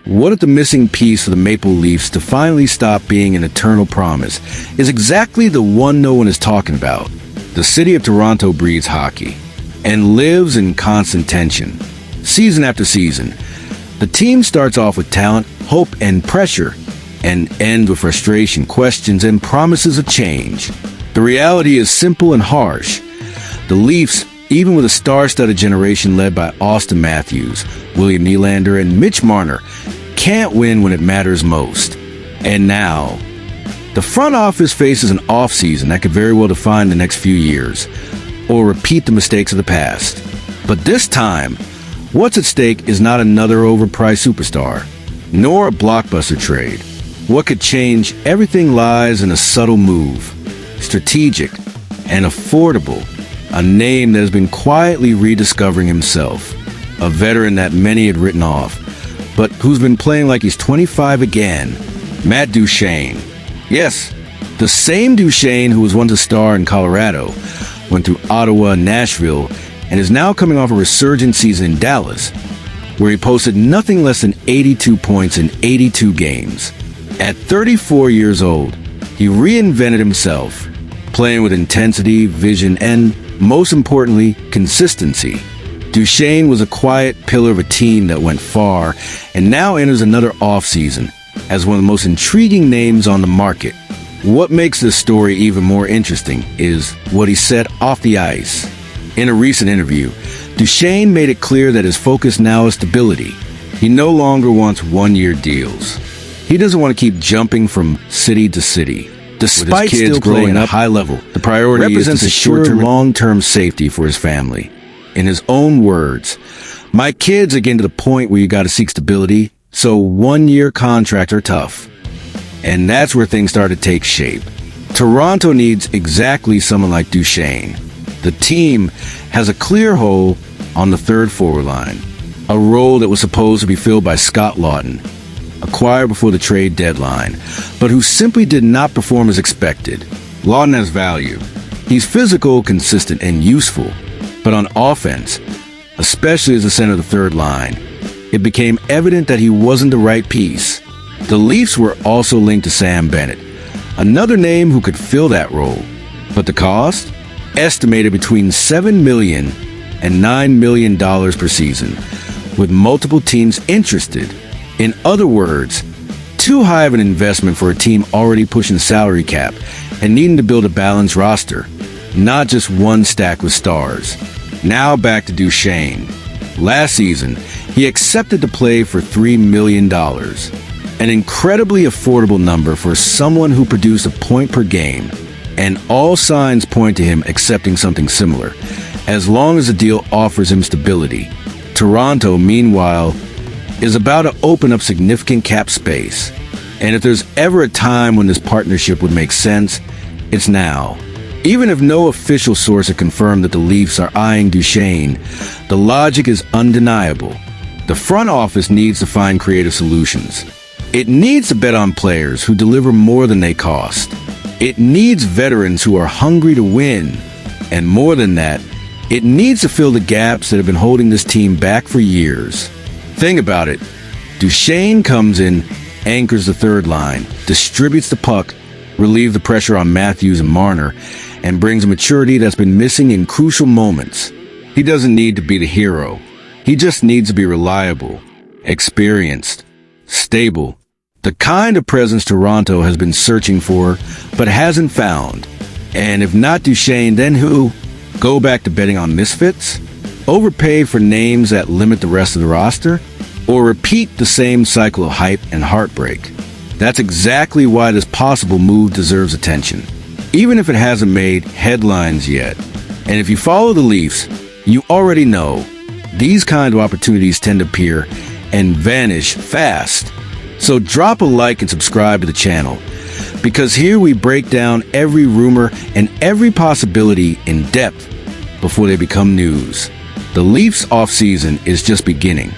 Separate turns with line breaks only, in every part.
What if the missing piece for the Maple Leafs to finally stop being an eternal promise is exactly the one no one is talking about? The city of Toronto breathes hockey and lives in constant tension. Season after season, the team starts off with talent, hope, and pressure, and ends with frustration, questions, and promises of change. The reality is simple and harsh. The Leafs, even with a star-studded generation led by Austin Matthews, William Nylander, and Mitch Marner, can't win when it matters most. And now, the front office faces an offseason that could very well define the next few years, or repeat the mistakes of the past. But this time, what's at stake is not another overpriced superstar, nor a blockbuster trade. What could change everything lies in a subtle move, strategic and affordable, a name that has been quietly rediscovering himself, a veteran that many had written off, but who's been playing like he's 25 again, Matt Duchene. Yes, the same Duchene who was once a star in Colorado, went through Ottawa and Nashville, and is now coming off a resurgent season in Dallas, where he posted nothing less than 82 points in 82 games. At 34 years old, he reinvented himself, playing with intensity, vision, and, most importantly, consistency. Duchene was a quiet pillar of a team that went far, and now enters another offseason as one of the most intriguing names on the market. What makes this story even more interesting is what he said off the ice. In a recent interview, Duchene made it clear that his focus now is stability. He no longer wants one-year deals. He doesn't want to keep jumping from city to city. Despite still playing at a high level, the priority is to secure long-term safety for his family. In his own words, "My kids are getting to the point where you got to seek stability, so one-year contracts are tough." And that's where things start to take shape. Toronto needs exactly someone like Duchene. The team has a clear hole on the third forward line, a role that was supposed to be filled by Scott Laughton, acquired before the trade deadline, but who simply did not perform as expected. Laughton has value. He's physical, consistent, and useful. But on offense, especially as the center of the third line, it became evident that he wasn't the right piece. The Leafs were also linked to Sam Bennett, another name who could fill that role. But the cost? Estimated between $7 million and $9 million per season, with multiple teams interested. In other words, too high of an investment for a team already pushing salary cap and needing to build a balanced roster, not just one stack with stars. Now back to Duchene. Last season, he accepted to play for $3 million, an incredibly affordable number for someone who produced a point per game, and all signs point to him accepting something similar, as long as the deal offers him stability. Toronto, meanwhile, is about to open up significant cap space. And if there's ever a time when this partnership would make sense, it's now. Even if no official source had confirmed that the Leafs are eyeing Duchene, the logic is undeniable. The front office needs to find creative solutions. It needs to bet on players who deliver more than they cost. It needs veterans who are hungry to win. And more than that, it needs to fill the gaps that have been holding this team back for years. Think about it. Duchene comes in, anchors the third line, distributes the puck, relieves the pressure on Matthews and Marner, and brings a maturity that's been missing in crucial moments. He doesn't need to be the hero. He just needs to be reliable, experienced, stable, the kind of presence Toronto has been searching for but hasn't found. And if not Duchene, then who? Go back to betting on misfits? Overpay for names that limit the rest of the roster? Or repeat the same cycle of hype and heartbreak? That's exactly why this possible move deserves attention, even if it hasn't made headlines yet. And if you follow the Leafs, you already know these kind of opportunities tend to appear and vanish fast. So drop a like and subscribe to the channel, because here we break down every rumor and every possibility in depth before they become news. The Leafs offseason is just beginning,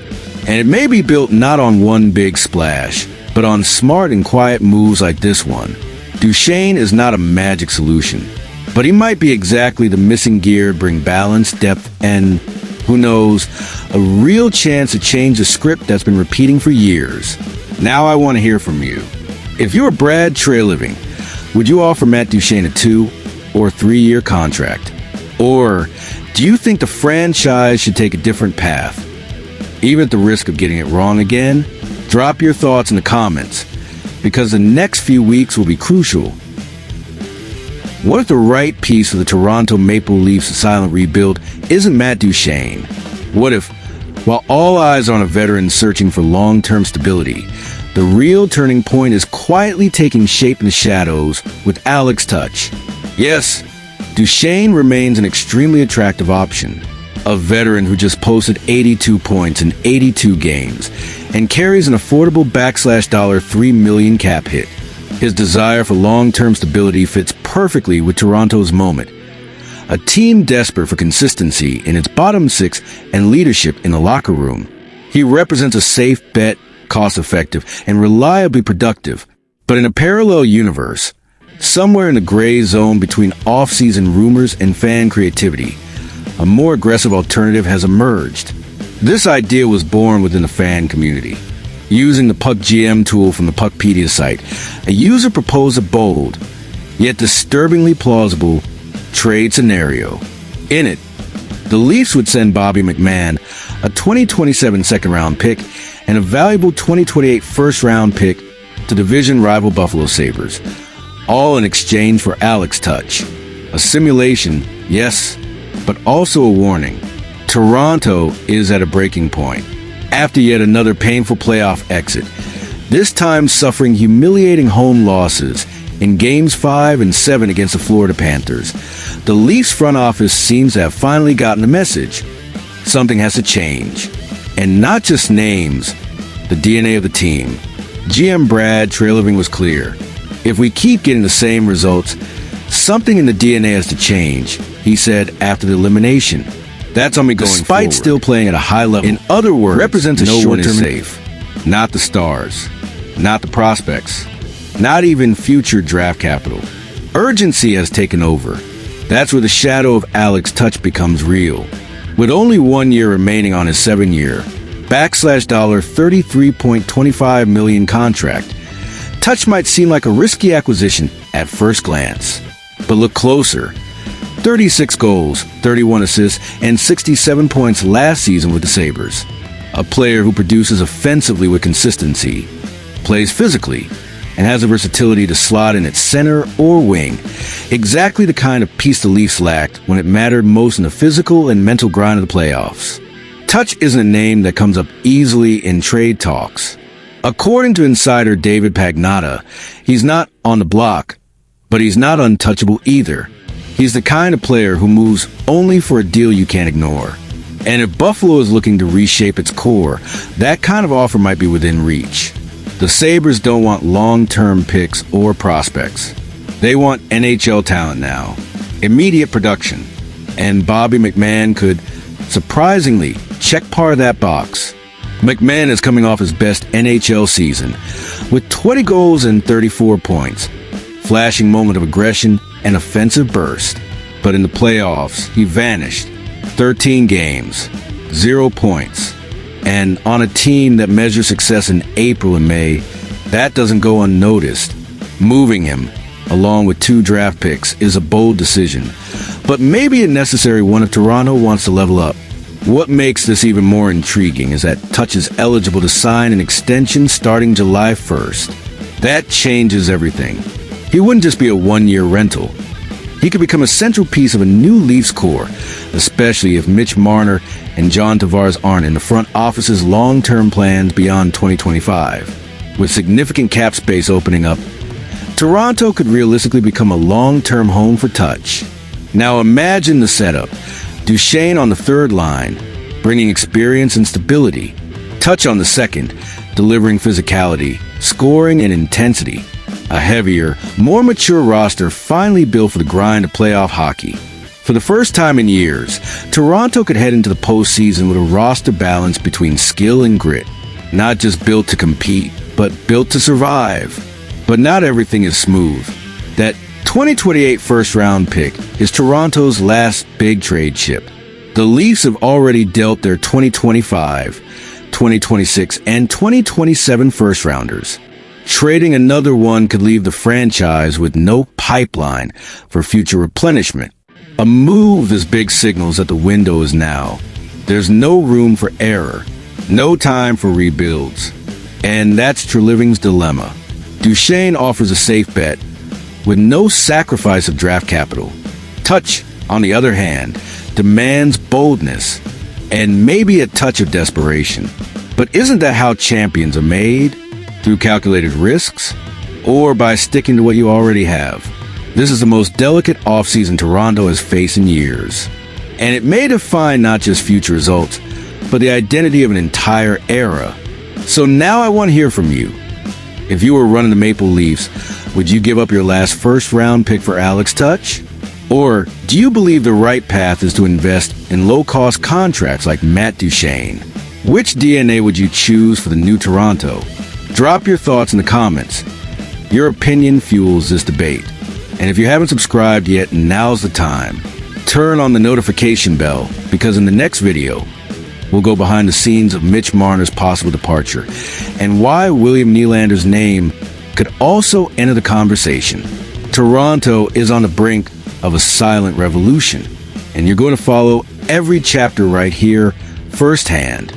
and it may be built not on one big splash, but on smart and quiet moves like this one. Duchene is not a magic solution, but he might be exactly the missing gear to bring balance, depth, and Who knows? A real chance to change a script that's been repeating for years. Now I want to hear from you. If you were Brad Treliving, would you offer Matt Duchene a 2 or 3-year contract? Or do you think the franchise should take a different path? Even at the risk of getting it wrong again, drop your thoughts in the comments, because the next few weeks will be crucial. What if the right piece for the Toronto Maple Leafs' silent rebuild isn't Matt Duchene? What if, while all eyes are on a veteran searching for long-term stability, the real turning point is quietly taking shape in the shadows with Alex Tuch? Yes, Duchene remains an extremely attractive option. A veteran who just posted 82 points in 82 games and carries an affordable $3 million cap hit. His desire for long-term stability fits perfectly with Toronto's moment. A team desperate for consistency in its bottom six and leadership in the locker room. He represents a safe bet, cost-effective, and reliably productive. But in a parallel universe, somewhere in the gray zone between off-season rumors and fan creativity, a more aggressive alternative has emerged. This idea was born within the fan community. Using the Puck GM tool from the Puckpedia site, a user proposed a bold, yet disturbingly plausible, trade scenario. In it, the Leafs would send Bobby McMann a 2027 second-round pick and a valuable 2028 first-round pick to division rival Buffalo Sabres, all in exchange for Alex Tuch. A simulation, yes, but also a warning. Toronto is at a breaking point. After yet another painful playoff exit, this time suffering humiliating home losses in Games 5 and 7 against the Florida Panthers, the Leafs front office seems to have finally gotten the message. Something has to change. And not just names, the DNA of the team. GM Brad Treliving was clear. If we keep getting the same results, something in the DNA has to change, he said after the elimination. That's on me going
Despite
forward.
still playing at a high level.
In other words,
Represents a
no one is
short-term-
safe. Not the stars. Not the prospects. Not even future draft capital. Urgency has taken over. That's where the shadow of Alex Tuch becomes real. With only 1 year remaining on his 7-year, $33.25 million contract, Tuch might seem like a risky acquisition at first glance. But look closer. 36 goals, 31 assists, and 67 points last season with the Sabres. A player who produces offensively with consistency, plays physically, and has the versatility to slot in at center or wing. Exactly the kind of piece the Leafs lacked when it mattered most in the physical and mental grind of the playoffs. Tuch isn't a name that comes up easily in trade talks. According to insider David Pagnotta, he's not on the block, but he's not untouchable either. He's the kind of player who moves only for a deal you can't ignore. And if Buffalo is looking to reshape its core, that kind of offer might be within reach. The Sabres don't want long-term picks or prospects. They want NHL talent now, immediate production. And Bobby McMann could, surprisingly, check part of that box. McMann is coming off his best NHL season, with 20 goals and 34 points. Flashing moment of aggression and offensive burst. But in the playoffs, he vanished. 13 games, 0 points. And on a team that measures success in April and May, that doesn't go unnoticed. Moving him, along with 2 draft picks, is a bold decision, but maybe a necessary one if Toronto wants to level up. What makes this even more intriguing is that Tuch is eligible to sign an extension starting July 1st. That changes everything. He wouldn't just be a 1-year rental. He could become a central piece of a new Leafs core, especially if Mitch Marner and John Tavares aren't in the front office's long-term plans beyond 2025. With significant cap space opening up, Toronto could realistically become a long-term home for Tuch. Now imagine the setup. Duchene on the third line, bringing experience and stability. Tuch on the second, delivering physicality, scoring, and intensity. A heavier, more mature roster finally built for the grind of playoff hockey. For the first time in years, Toronto could head into the postseason with a roster balance between skill and grit. Not just built to compete, but built to survive. But not everything is smooth. That 2028 first-round pick is Toronto's last big trade chip. The Leafs have already dealt their 2025, 2026, and 2027 first-rounders. Trading another one could leave the franchise with no pipeline for future replenishment. A move this big signals that the window is now. There's no room for error, no time for rebuilds. And that's Treliving's dilemma. Duchene offers a safe bet with no sacrifice of draft capital. Tuch, on the other hand, demands boldness and maybe a touch of desperation. But isn't that how champions are made? Through calculated risks? Or by sticking to what you already have? This is the most delicate offseason Toronto has faced in years. And it may define not just future results, but the identity of an entire era. So now I want to hear from you. If you were running the Maple Leafs, would you give up your last first-round pick for Alex Tuch? Or do you believe the right path is to invest in low-cost contracts like Matt Duchene? Which DNA would you choose for the new Toronto? Drop your thoughts in the comments. Your opinion fuels this debate. And if you haven't subscribed yet, now's the time. Turn on the notification bell, because in the next video, we'll go behind the scenes of Mitch Marner's possible departure and why William Nylander's name could also enter the conversation. Toronto is on the brink of a silent revolution, and you're going to follow every chapter right here firsthand.